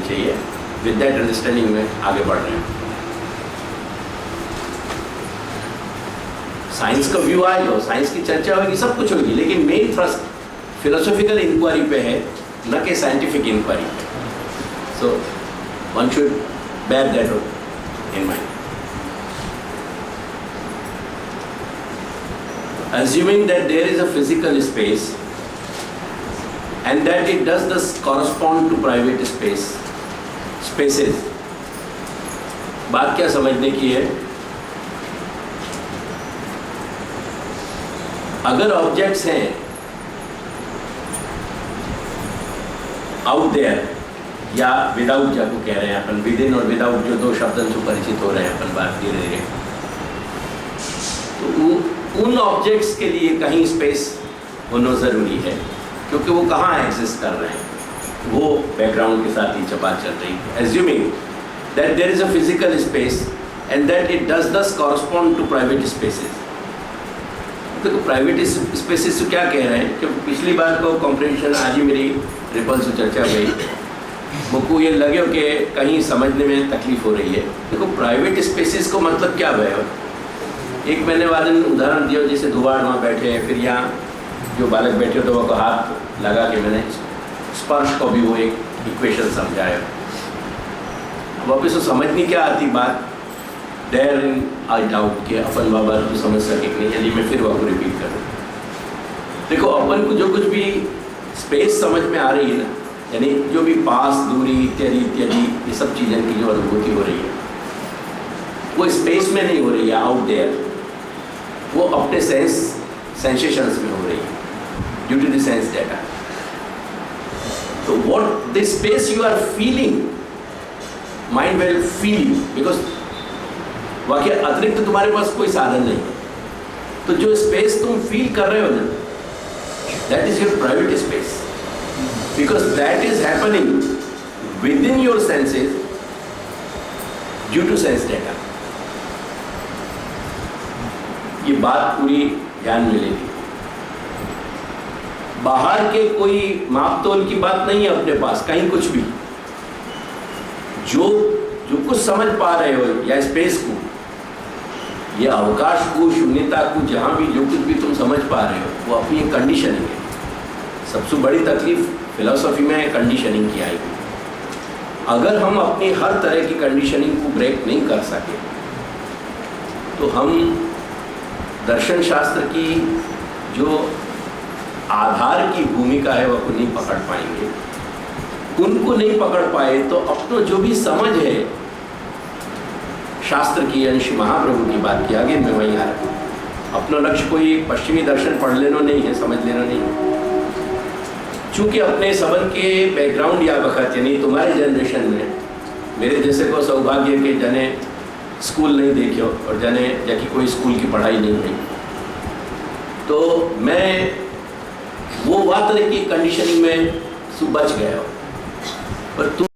चाहिए। With that understanding में आगे बढ़ रहे हैं। साइंस का व्यू आएगा, साइंस की चर्चा होगी, सब कुछ होगी, लेकिन मेन थ्रस्ट फिलोसॉफिकल इंक्वायरी पे है, न कि साइंटिफिक इंक्वायरी पे। So one should bear that in mind. Assuming that there is a physical space and that it does thus correspond to private spaces, बात क्या समझने की है? अगर ऑब्जेक्ट्स हैं आउट देयर या विदाउट, जाको कह रहे हैं अपन, विद इन और विदाउट, जो दो शब्द से परिचित हो रहे हैं अपन बात धीरे धीरे, तो उन ऑब्जेक्ट्स के लिए कहीं स्पेस होना ज़रूरी है, क्योंकि वो कहाँ एग्जिस्ट कर रहे हैं, वो बैकग्राउंड के साथ ही बात चल रही है। Assuming that there is a physical space and that it does thus correspond to private spaces. देखो प्राइवेट स्पेसेस तो क्या कह रहे हैं कि पिछली बार को कॉम्प्रिहेंशन, आज ही मेरी रिपल से चर्चा गई, मुझको ये लगे कि कहीं समझने में तकलीफ हो रही है। देखो प्राइवेट स्पेसेस को मतलब क्या है? एक मैंने वाले उदाहरण दिया, जैसे दुआर वहाँ बैठे हैं, फिर यहाँ जो बालक बैठे तो वो हाथ लगा के मैंने स्पर्श को भी वो एक इक्वेशन समझाया। वापस तो समझनी क्या आती बात, देयर इन आई डाउट कि अपन बाबा तो समझ सके नहीं, यदि मैं फिर वहाँ को रिपीट करूँ। देखो अपन को जो कुछ भी स्पेस समझ में आ रही है ना, यानी जो भी पास, दूरी इत्यादि इत्यादि, ये सब चीज़ों की जो अनुभूति हो रही है वो स्पेस में नहीं हो रही है आउट देयर, वो अपने सेंसेशंस में हो रही है due to the sense data. तो what the space you are feeling, mind will feel, because वाकई अतिरिक्त तुम्हारे पास कोई साधन नहीं है। तो जो स्पेस तुम फील कर रहे हो ना, that is your private space, because that is happening within your senses due to sense data। ये बात पूरी ध्यान में लेगी। बाहर के कोई मापतोल की बात नहीं है अपने पास, कहीं कुछ भी जो कुछ समझ पा रहे हो, या स्पेस को, या अवकाश को, शून्यता को, जहाँ भी जो कुछ भी तुम समझ पा रहे हो, वो अपनी एक कंडीशनिंग है। सबसे बड़ी तकलीफ फिलॉसफी में कंडीशनिंग की आएगी। अगर हम अपनी हर तरह की कंडीशनिंग को ब्रेक नहीं कर सके तो हम दर्शन शास्त्र की जो आधार की भूमिका है वो नहीं पकड़ पाएंगे। उनको नहीं पकड़ पाए तो अपना जो भी समझ है शास्त्र की, अंश महाप्रभु की बात की, आगे मैं वहीं आ रहा हूँ। अपना लक्ष्य कोई पश्चिमी दर्शन पढ़ लेना नहीं है, समझ लेना नहीं है। चूँकि अपने सबन के बैकग्राउंड या वक्त, यानी तुम्हारे जनरेशन में मेरे जैसे को सौभाग्य के जने स्कूल नहीं देखे और जने जबकि कोई स्कूल की पढ़ाई नहीं हुई, तो मैं वो तरह की कंडीशनिंग में बच गया। पर तुम